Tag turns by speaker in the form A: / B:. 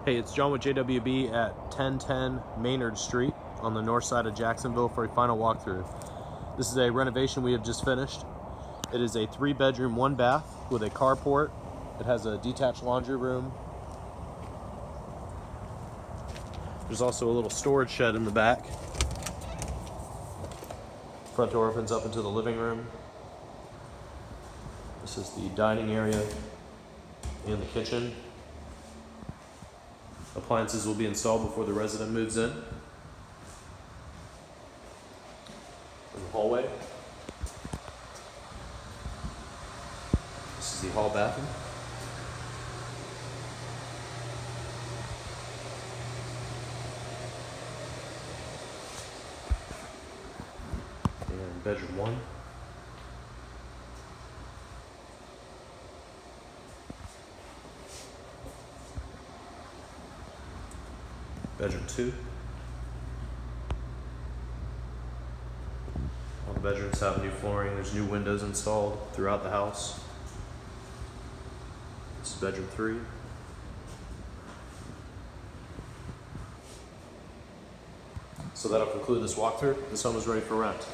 A: Hey, it's John with JWB at 1010 Maynard Street on the north side of Jacksonville for a final walkthrough. This is a renovation we have just finished. It is a 3-bedroom, 1-bath with a carport. It has a detached laundry room. There's also a little storage shed in the back. Front door opens up into the living room. This is the dining area and the kitchen. Appliances will be installed before the resident moves in. In the hallway. This is the hall bathroom. And bedroom 1. Bedroom 2. All the bedrooms have new flooring. There's new windows installed throughout the house. This is bedroom 3. So that'll conclude this walkthrough. This home is ready for rent.